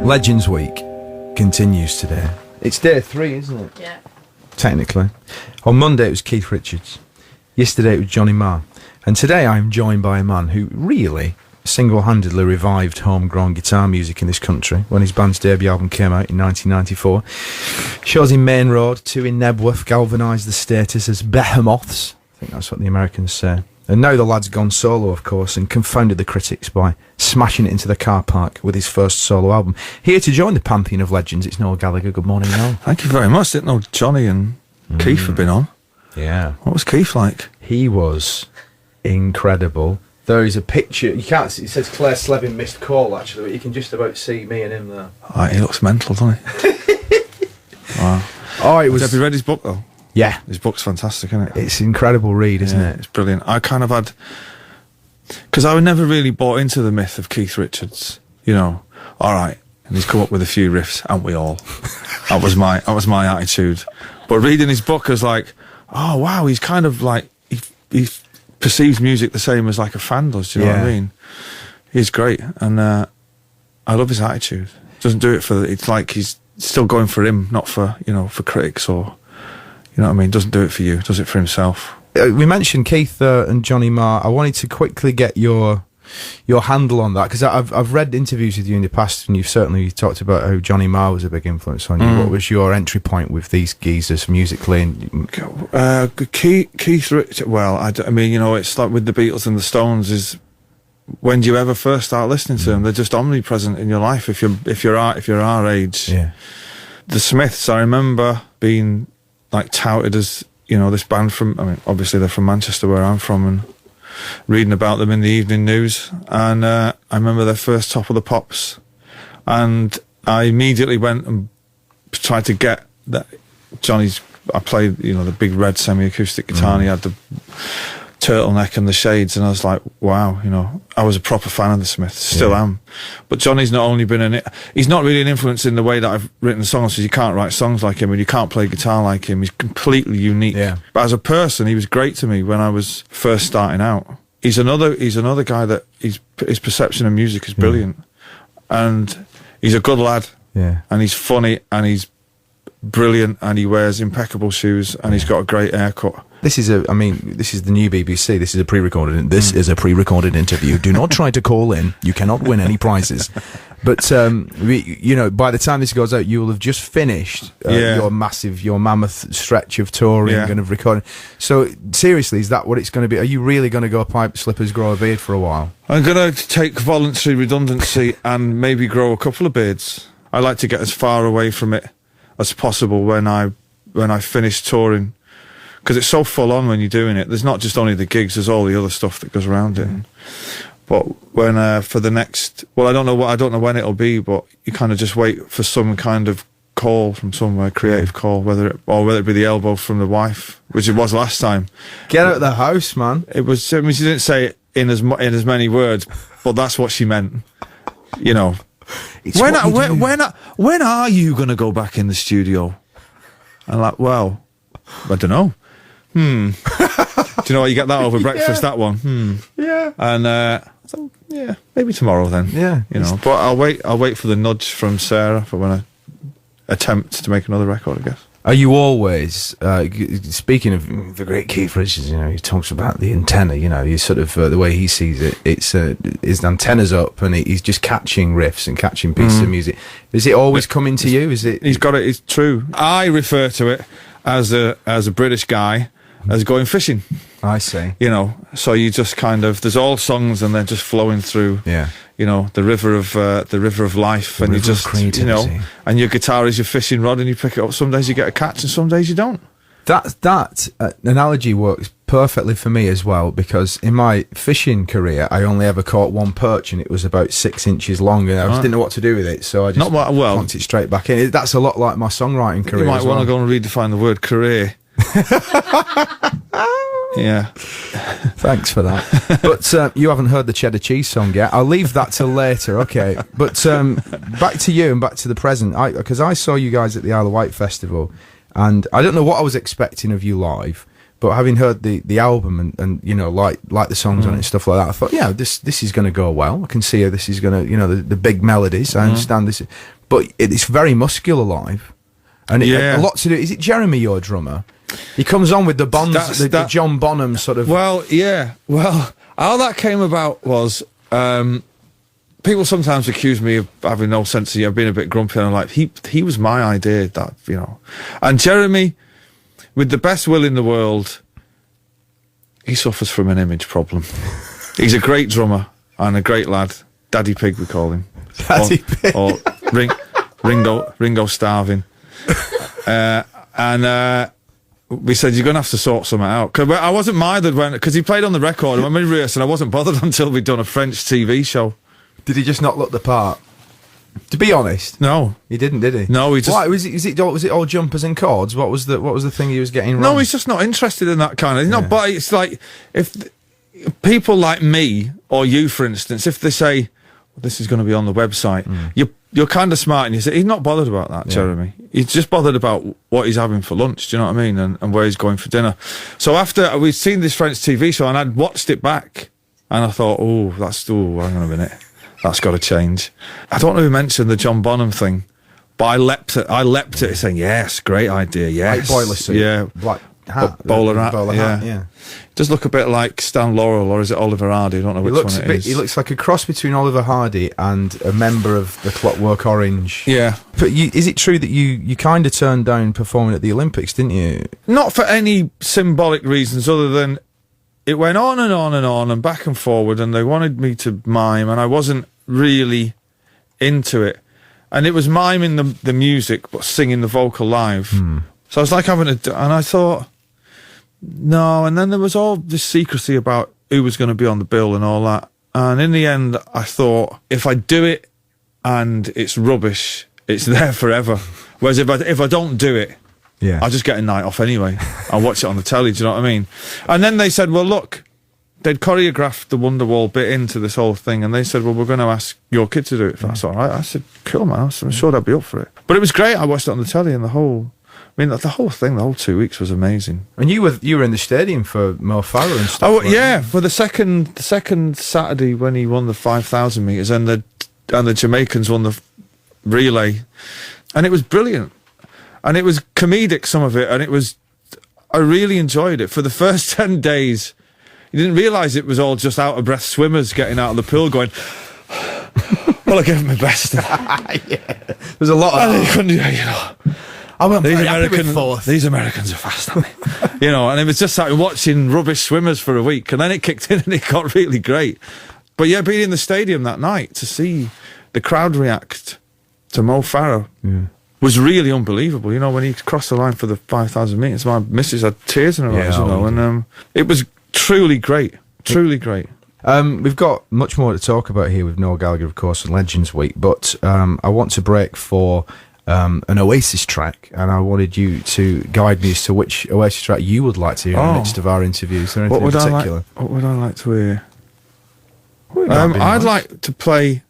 Legends Week continues today. It's day 3, isn't it? Yeah. Technically. On Monday it was Keith Richards. Yesterday it was Johnny Marr. And today I'm joined by a man who really single-handedly revived homegrown guitar music in this country when his band's debut album came out in 1994. Shows in Main Road, 2 in Nebworth, galvanised the status as behemoths. I think that's what the Americans say. And now the lad's gone solo, of course, and confounded the critics by smashing it into the car park with his first solo album. Here to join the pantheon of legends, it's Noel Gallagher. Good morning, Noel. Thank you very much. Didn't know Johnny and Keith have been on. Yeah. What was Keith like? He was incredible. There is a picture, you can't see, it says Claire Slevin missed call, actually, but you can just about see me and him there. Oh, he looks mental, doesn't he? Wow. Oh, it was... Have you read his book, though? Yeah. His book's fantastic, isn't it? It's an incredible read, isn't it? It's brilliant. I kind of had... Because I never really bought into the myth of Keith Richards. You know, all right, and he's come up with a few riffs, haven't we all? That was my attitude. But reading his book, I was like, oh, wow, he's kind of like... He perceives music the same as like a fan does, do you know what I mean? He's great, and I love his attitude. Doesn't do it for... It's like he's still going for him, not for, you know, for critics or... You know what I mean? Doesn't do it for you, does it for himself. We mentioned Keith and Johnny Marr. I wanted to quickly get your handle on that, because I've read interviews with you in the past, and you've certainly talked about how Johnny Marr was a big influence on you. What was your entry point with these geezers musically? Keith Richards, well, I mean, you know, it's like with the Beatles and the Stones, is when do you ever first start listening to them? They're just omnipresent in your life if you're our age. Yeah. The Smiths, I remember being like touted as, you know, this band from, I mean, obviously they're from Manchester, where I'm from, and reading about them in the evening news. And I remember their first Top of the Pops, and I immediately went and tried to get that Johnny's... I played, you know, the big red semi-acoustic guitar, and he had the turtleneck and the shades, and I was like, wow, you know, I was a proper fan of the Smiths, still am. But Johnny's not only been he's not really an influence in the way that I've written songs, because you can't write songs like him and you can't play guitar like him. He's completely unique. Yeah. But as a person, he was great to me when I was first starting out. He's another guy that his perception of music is brilliant, and he's a good lad. Yeah. And he's funny, and he's brilliant, and he wears impeccable shoes, and he's got a great haircut. This is this is the new BBC. This is a pre-recorded. This is a pre-recorded interview. Do not try to call in. You cannot win any prizes. But you know, by the time this goes out, you will have just finished your mammoth stretch of touring and of recording. So seriously, is that what it's going to be? Are you really going to go pipe slippers, grow a beard for a while? I'm going to take voluntary redundancy and maybe grow a couple of beards. I like to get as far away from it as possible when I finish touring, because it's so full on when you're doing it. There's not just only the gigs, there's all the other stuff that goes around it. But when for the next, well, I don't know when it'll be, but you kind of just wait for some kind of call from somewhere, creative call, whether it be the elbow from the wife, which it was last time. Get out of the house, man. It was. I mean, she didn't say it in as many words, but that's what she meant. You know. When are you going to go back in the studio? I'm like, well, I don't know. Do you know what? You get that over breakfast, that one. Yeah. And so, yeah, maybe tomorrow then. Yeah. You know, but I'll wait for the nudge from Sarah for when I attempt to make another record, I guess. Are you always, speaking of the great Keith Richards, you know, he talks about the antenna, you know, he's sort of, the way he sees it, it's, his antenna's up and he's just catching riffs and catching pieces of music. Is it always coming to you? Is it? He's got it, it's true. I refer to it as a British guy as going fishing. I see. You know, so you just kind of, there's all songs and they're just flowing through. Yeah. You know, the river of life, and you just, you know, and your guitar is your fishing rod, and you pick it up. Some days you get a catch, and some days you don't. That analogy works perfectly for me as well, because in my fishing career, I only ever caught one perch, and it was about 6 inches long, and I just didn't know what to do with it, so I just plunked it straight back in. That's a lot like my songwriting career. You might want to go and redefine the word career. Yeah. Thanks for that. But you haven't heard the cheddar cheese song yet. I'll leave that till later, okay. But back to you and back to the present. Because I saw you guys at the Isle of Wight Festival, and I don't know what I was expecting of you live, but having heard the album and you know, like the songs on it and stuff like that, I thought, yeah, this is going to go well. I can see how this is going to, you know, the big melodies. I understand this. but it's very muscular live. And a lot to do. Is it Jeremy, your drummer? He comes on with the Bonds, the John Bonham sort of. Well, yeah. Well, how that came about was people sometimes accuse me of having no sense of being a bit grumpy, and I'm like, he was my idea, that, you know. And Jeremy, with the best will in the world, he suffers from an image problem. He's a great drummer and a great lad. Daddy Pig, we call him. Daddy Pig. Or Ringo Starving. And we said, you're going to have to sort something out. Cause I wasn't mithered because he played on the record, and when we rehearsed, and I wasn't bothered until we'd done a French TV show. Did he just not look the part? To be honest, no, he didn't, did he? No, he just. Why was it all jumpers and chords? What was the thing he was getting wrong? No, he's just not interested in that kind of. No, but it's like if people like me or you, for instance, if they say, well, this is going to be on the website, you're kind of smart, and you say he's not bothered about that, Jeremy. He's just bothered about what he's having for lunch. Do you know what I mean? And where he's going for dinner. So after we'd seen this French TV show, and I'd watched it back, and I thought, hang on a minute. That's got to change. I don't know who mentioned the John Bonham thing, but I leapt at it saying, yes, great idea, yes. Like boiler suit. Yeah. Black hat. Bowler hat, yeah. Does look a bit like Stan Laurel, or is it Oliver Hardy? I don't know which one it is. He looks like a cross between Oliver Hardy and a member of the Clockwork Orange. Yeah. But is it true that you kind of turned down performing at the Olympics, didn't you? Not for any symbolic reasons other than it went on and on and on and back and forward, and they wanted me to mime, and I wasn't really into it. And it was miming the music, but singing the vocal live. So I was like and I thought, no. And then there was all this secrecy about who was going to be on the bill and all that. And in the end, I thought, if I do it and it's rubbish, it's there forever. Whereas if I don't do it, I'll just get a night off anyway. I'll watch it on the telly, do you know what I mean? And then they said, well, look, they'd choreographed the Wonderwall bit into this whole thing, and they said, well, we're going to ask your kid to do it if that's all right. I said, cool, man, I'm sure they'd be up for it. But it was great. I watched it on the telly, and the whole 2 weeks was amazing. And you were in the stadium for Mo Farah and stuff. Oh, yeah, for the second Saturday when he won the 5,000 metres, and the Jamaicans won the relay. And it was brilliant. And it was comedic, some of it, and I really enjoyed it. For the first 10 days, you didn't realise it was all just out-of-breath swimmers getting out of the pool going, well, I gave it my best. Yeah. There's a lot of... I went these Americans are fast, aren't they? And it was just like watching rubbish swimmers for a week, and then it kicked in and it got really great. But yeah, being in the stadium that night to see the crowd react to Mo Farah was really unbelievable. When he crossed the line for the 5,000 metres, my missus had tears in her eyes, and it was truly great. Truly great. We've got much more to talk about here with Noel Gallagher, of course, and Legends Week, but I want to break for an Oasis track, and I wanted you to guide me as to which Oasis track you would like to hear in the midst of our interview. Is there anything in particular? What would I like to hear? I'd like to play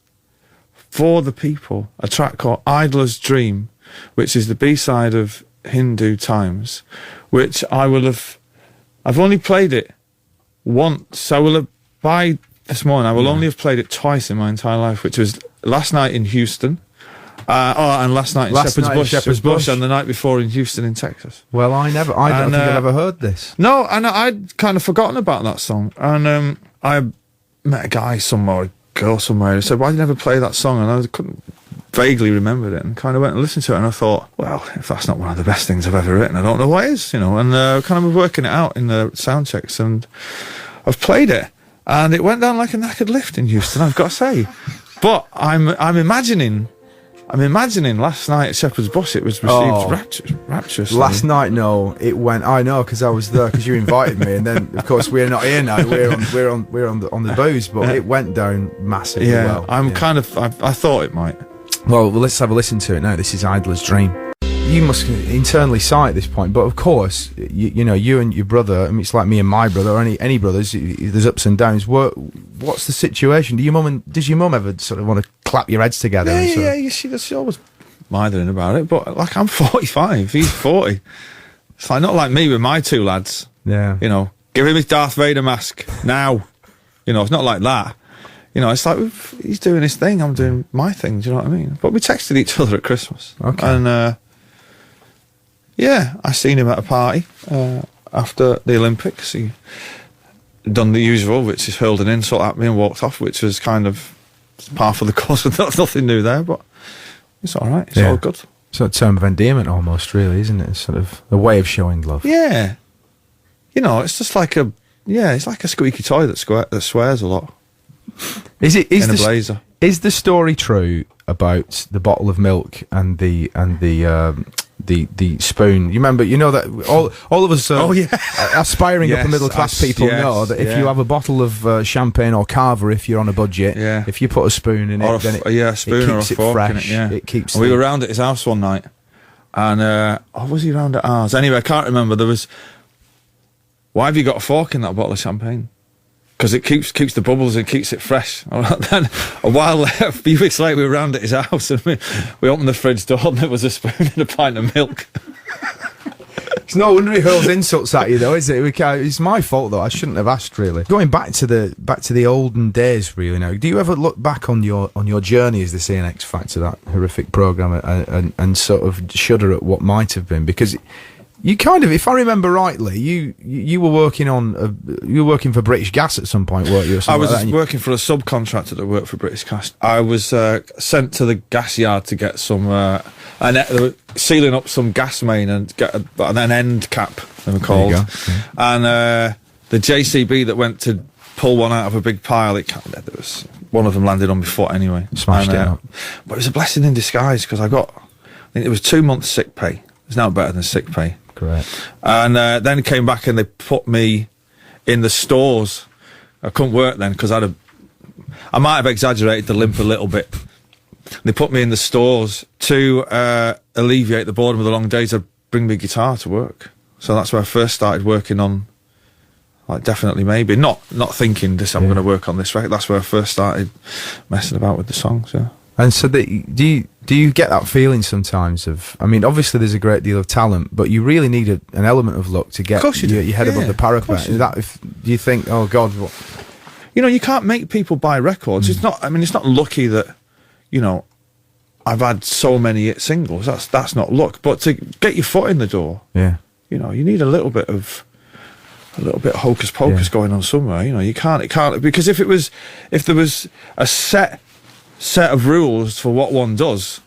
for the people a track called Idler's Dream, which is the B-side of Hindu Times, which I've only played it once. By this morning, I will only have played it twice in my entire life, which was last night in Houston, and last night in Shepherd's Bush, and the night before in Houston in Texas. Well, I don't think I've ever heard this. No, and I'd kind of forgotten about that song. And I met a guy somewhere, a girl somewhere, who said, why did you never play that song? And I couldn't vaguely remember it, and kind of went and listened to it, and I thought, well, if that's not one of the best things I've ever written, I don't know what is, and kind of working it out in the sound checks, and I've played it, and it went down like a knackered lift in Houston, I've got to say. But I'm imagining last night at Shepherd's Bush it was received rapturously. Last night, no, it went. I know, because I was there, because you invited me, and then of course we're not here now. We're on the booze, but it went down massively. Yeah, well. I thought it might. Well, let's have a listen to it now. This is Idler's Dream. You must internally sigh at this point, but of course, you and your brother, I mean, it's like me and my brother, or any brothers, there's ups and downs. What's the situation? Does your mum ever sort of want to clap your heads together? Yeah, she always mithering about it, but like, I'm 45, he's 40. It's like, not like me with my two lads. Yeah. Give him his Darth Vader mask now. It's not like that. You know, it's like he's doing his thing, I'm doing my thing. Do you know what I mean? But we texted each other at Christmas. Okay. And yeah, I seen him at a party after the Olympics. He done the usual, which is hurled an insult at me and walked off, which was kind of par for the course. That's nothing new there, but it's all right. It's all good. It's a term of endearment almost, really, isn't it? It's sort of a way of showing love. Yeah. You know, it's just like it's like a squeaky toy that swears a lot. Is in a blazer? Is the story true about the bottle of milk and the spoon? You remember, that all of us aspiring upper middle class people know that if you have a bottle of champagne or Carver, if you're on a budget, if you put a spoon in it, then a spoon it keeps or a fork fresh. in it. It keeps. We were round at his house one night, and was he round at ours? Anyway, I can't remember. There was. Why have you got a fork in that bottle of champagne? Because it keeps the bubbles and keeps it fresh. Then a while later, a few weeks later, we were round at his house and we opened the fridge door and there was a spoon and a pint of milk. It's no wonder he hurls insults at you, though, is it? It's my fault, though. I shouldn't have asked, really. Going back to the olden days, really. Now, do you ever look back on your journey as the CNX Factor, that horrific program, and sort of shudder at what might have been? Because you kind of, if I remember rightly, you were working for British Gas at some point, weren't you? I was working for a subcontractor that worked for British Gas. I was sent to the gas yard to get some, they were sealing up some gas main and get an end cap, they were called. There you go. And the JCB that went to pull one out of a big pile, one of them landed on my foot anyway. Smashed it up. But it was a blessing in disguise because I think it was 2 months sick pay. It's now better than sick pay. Correct. And then came back and they put me in the stores. I couldn't work then because I might have exaggerated the limp a little bit. They put me in the stores to alleviate the boredom of the long days. I'd bring my guitar to work. So that's where I first started working on, like, Definitely Maybe. Not thinking I'm going to work on this record. That's where I first started messing about with the songs, yeah. And so, do you get that feeling sometimes of? I mean, obviously there's a great deal of talent, but you really need an element of luck to get your head above the parapet. Do you think, oh God, what? You know, you can't make people buy records. It's not. I mean, it's not lucky that, I've had so many hit singles. That's not luck. But to get your foot in the door, you need a little bit of hocus pocus going on somewhere. You can't. It can't, because if there was a set of rules for what one does,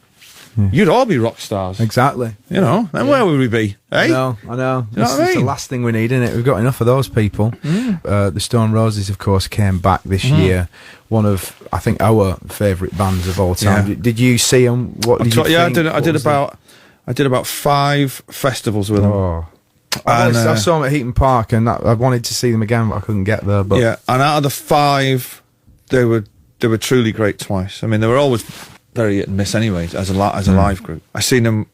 you'd all be rock stars. Exactly. Then where would we be? Eh? I know. You know This what I is the mean? last thing we need, isn't it? We've got enough of those people. The Stone Roses, of course, came back this year. One of, I think, our favourite bands of all time. Yeah. Did you see them? What did you think? I did about 5 festivals with them. Oh. I saw them at Heaton Park, and I wanted to see them again, but I couldn't get there. But yeah, and out of the 5, they were truly great twice. I mean, they were always very hit and miss anyway, as a live group. I've seen them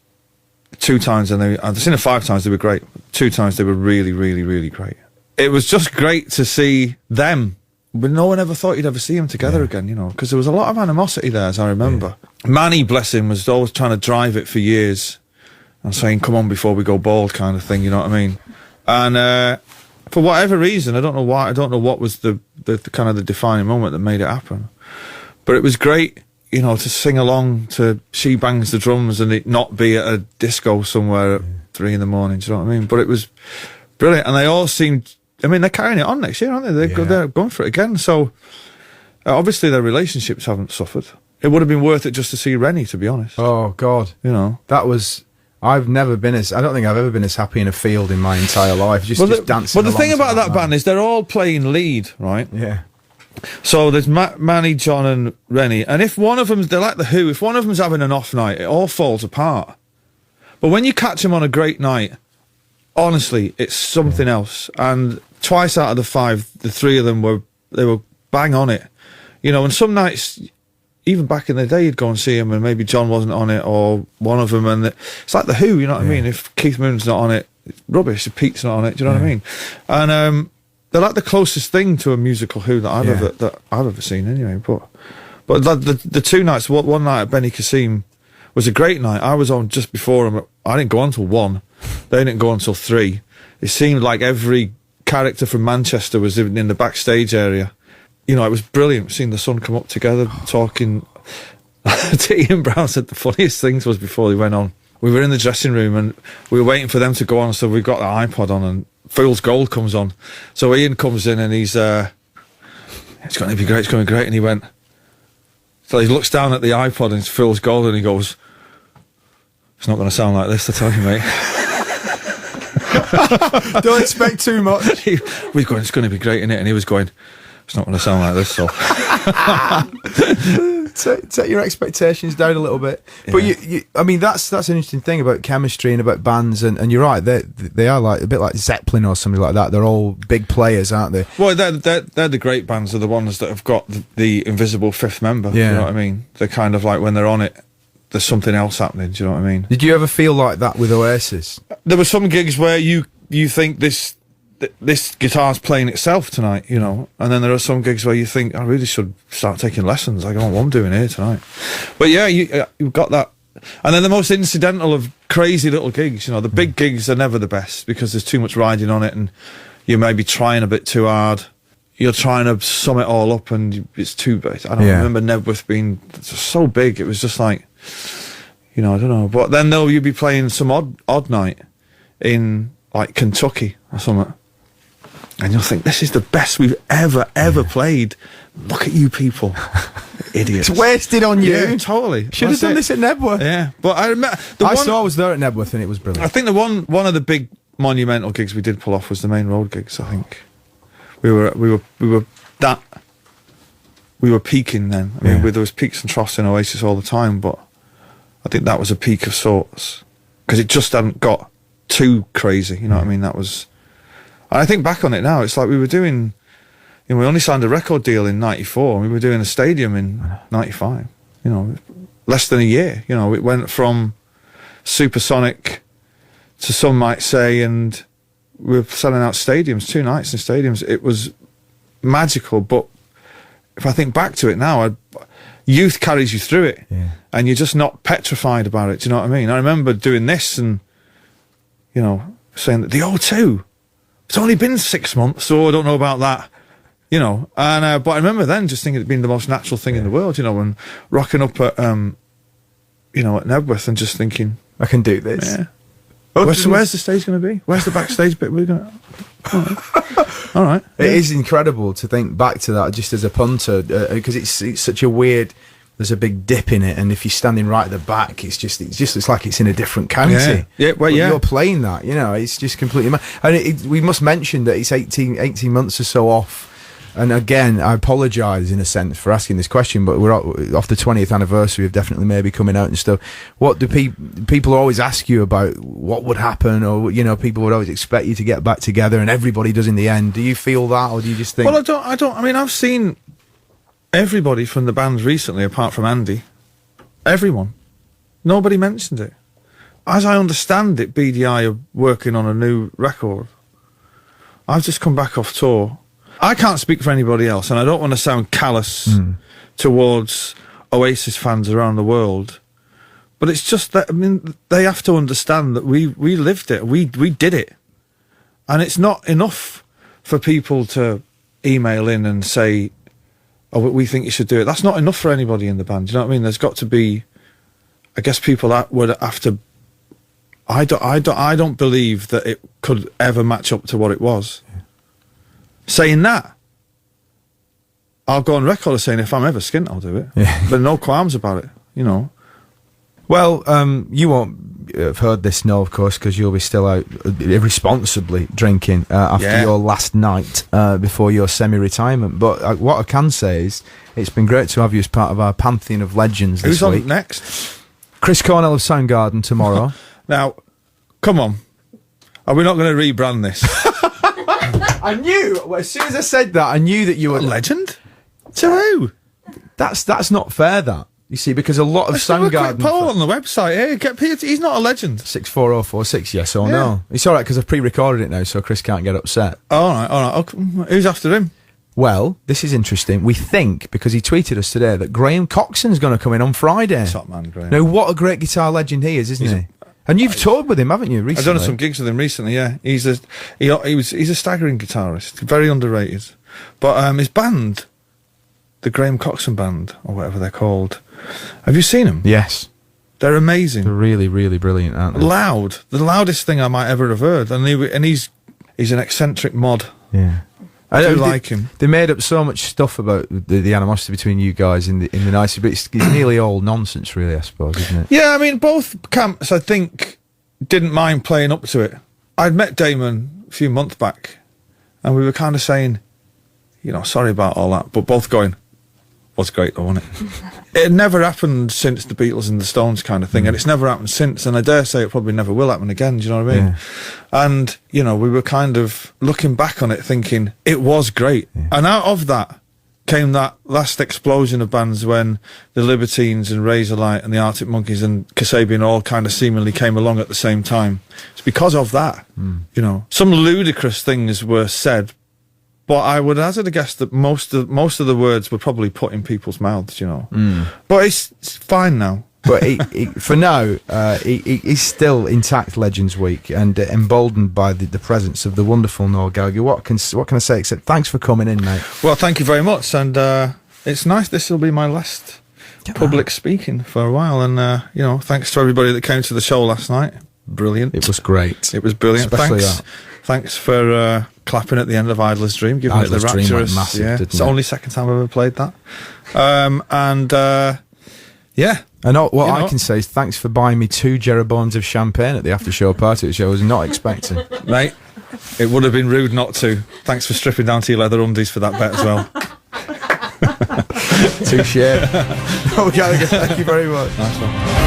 2 times, and I've seen them 5 times, they were great. 2 times, they were really, really, really great. It was just great to see them, but no one ever thought you'd ever see them together again, because there was a lot of animosity there, as I remember. Manny, bless him, was always trying to drive it for years, and saying, come on before we go bald, kind of thing, you know what I mean? And for whatever reason, I don't know why, I don't know what was the kind of the defining moment that made it happen. But it was great, to sing along to She Bangs the Drums and it not be at a disco somewhere at 3 in the morning, do you know what I mean? But it was brilliant, and they all seemed, I mean, they're carrying it on next year, aren't they? They're going for it again, so obviously their relationships haven't suffered. It would have been worth it just to see Rennie, to be honest. Oh, God. That was... I don't think I've ever been as happy in a field in my entire life, just dancing. But the thing about that band is they're all playing lead, right? Yeah. So there's Manny, John and Rennie, and if one of them's, they're like the Who, if one of them's having an off night, it all falls apart. But when you catch them on a great night, honestly, it's something else. And twice out of the 5, the 3 of them were bang on it. And some nights, even back in the day, you'd go and see him and maybe John wasn't on it, or one of them, and it's like the Who, you know what I mean? If Keith Moon's not on it, it's rubbish. If Pete's not on it, do you know what I mean? And they're like the closest thing to a musical Who that I've ever seen, anyway. But the 2 nights, one night at Benny Cassim was a great night. I was on just before them. I didn't go on till 1. They didn't go on till 3. It seemed like every character from Manchester was in the backstage area. you know, it was brilliant seeing the Sun come up together, talking. Ian Brown said the funniest things was before they went on. We were in the dressing room and we were waiting for them to go on, so we got the iPod on and Fool's Gold comes on. So Ian comes in and he's, it's going to be great, it's going to be great. And he went, so he looks down at the iPod and it's Fool's Gold and he goes, it's not going to sound like this, I tell you, mate. Don't expect too much. We're going, it's going to be great, innit? And he was going, it's not going to sound like this, so. Take your expectations down a little bit. But I mean, that's an interesting thing about chemistry and about bands, and you're right, they are like a bit like Zeppelin or something like that. They're all big players, aren't they? Well, they're the great bands, are the ones that have got the invisible fifth member. Yeah. You know what I mean? They're kind of like when they're on it, there's something else happening. Do you know what I mean? Did you ever feel like that with Oasis? There were some gigs where you think this guitar's playing itself tonight, you know, and then there are some gigs where you think, I really should start taking lessons. I don't know what I'm doing here tonight. But yeah, you've got that. And then the most incidental of crazy little gigs, you know, the big gigs are never the best because there's too much riding on it and you may be trying a bit too hard. You're trying to sum it all up and it's too big. I don't remember Nebworth being so big. It was just like, you know, I don't know. But then though, you'd be playing some odd night in like Kentucky or something. And you'll think, this is the best we've ever played. Look at you people. Idiots. It's wasted on you. Yeah, totally. Should have done this at Nebworth. Yeah. But I remember... I was there at Nebworth and it was brilliant. I think the one of the big monumental gigs we did pull off was the Main Road gigs, I think. We were peaking then. I mean, there was peaks and troughs in Oasis all the time, but I think that was a peak of sorts. Because it just hadn't got too crazy, you know what I mean? That was... I think back on it now, it's like we were doing, you know, we only signed a record deal in 94 and we were doing a stadium in 95, you know, less than a year. You know, it went from supersonic to some might say, and we were selling out stadiums, 2 nights in stadiums. It was magical, but if I think back to it now, youth carries you through it and you're just not petrified about it. Do you know what I mean? I remember doing this and, you know, saying that the O2, it's only been 6 months, so I don't know about that, you know. And but I remember then just thinking it'd been the most natural thing in the world, you know, and rocking up at, you know, at Nebworth and just thinking, I can do this. Yeah. Where's the stage going to be? Where's the backstage bit? We're going to. All right. It is incredible to think back to that just as a punter, because it's such a weird. There's a big dip in it, and if you're standing right at the back, it's like it's in a different county. Yeah, well, yeah. You're playing that, you know. It's just completely mad. And we must mention that it's 18 months or so off. And again, I apologise in a sense for asking this question, but we're off the 20th anniversary of Definitely Maybe coming out and stuff. What do people always ask you about? What would happen, or you know, people would always expect you to get back together, and everybody does in the end. Do you feel that, or do you just think? Well, I don't. I mean, I've seen everybody from the band recently, apart from Andy. Everyone. Nobody mentioned it. As I understand it, BDI are working on a new record. I've just come back off tour. I can't speak for anybody else, and I don't want to sound callous towards Oasis fans around the world. But it's just that, I mean, they have to understand that we lived it. We did it. And it's not enough for people to email in and say, oh, we think you should do it. That's not enough for anybody in the band. Do you know what I mean? There's got to be, I guess, people that would have to. I don't believe that it could ever match up to what it was. Yeah. Saying that, I'll go on record as saying if I'm ever skint, I'll do it. Yeah. But no qualms about it, you know. Well, you won't have heard this, no, of course, because you'll be still out irresponsibly drinking after your last night before your semi-retirement. But what I can say is it's been great to have you as part of our pantheon of legends this week. Who's on next? Chris Cornell of Soundgarden tomorrow. Now, come on. Are we not going to rebrand this? I knew, as soon as I said that, I knew that you were... A legend? To who? That's not fair, that. You see, because a lot of Soundgarden... Poll on the website. Hey, he's not a legend. 64046, yes or no. It's all right, because I've pre-recorded it now, so Chris can't get upset. All right. Okay. Who's after him? Well, this is interesting. We think, because he tweeted us today, that Graham Coxon's going to come in on Friday. Top man, Graham. Now, what a great guitar legend he is, isn't he? And you've toured with him, haven't you, recently? I've done some gigs with him recently, yeah. He's a staggering guitarist, very underrated. But his band, the Graham Coxon Band, or whatever they're called. Have you seen them? Yes. They're amazing. They're really, really brilliant, aren't they? Loud. The loudest thing I might ever have heard. And he's an eccentric mod. Yeah. I do they, like him. They made up so much stuff about the animosity between you guys in the nicety, but it's nearly all nonsense, really, I suppose, isn't it? Yeah, I mean, both camps, I think, didn't mind playing up to it. I'd met Damon a few months back, and we were kind of saying, sorry about all that, but both going, was great though, wasn't it? It never happened since the Beatles and the Stones kind of thing, and it's never happened since, and I dare say it probably never will happen again, do you know what I mean? Yeah. And, we were kind of looking back on it thinking, it was great. Yeah. And out of that came that last explosion of bands when the Libertines and Razorlight and the Arctic Monkeys and Kasabian all kind of seemingly came along at the same time. It's because of that, Some ludicrous things were said, but I would hazard a guess that most of the words were probably put in people's mouths, But it's fine now. But for now, he's still intact Legends Week and emboldened by the presence of the wonderful Noel Gallagher. What can I say except thanks for coming in, mate? Well, thank you very much, and it's nice. This will be my last public speaking for a while, and thanks to everybody that came to the show last night. Brilliant. It was great. It was brilliant. Especially Thanks for clapping at the end of Idler's Dream, giving Idler's it the Dream rapturous. went massive, It's the only second time I've ever played that. Yeah. And what I can say is thanks for buying me 2 Jeroboams of champagne at the after show party, which I was not expecting. Mate, it would have been rude not to. Thanks for stripping down to your leather undies for that bet as well. Touche. Noel Gallagher, thank you very much. Nice one.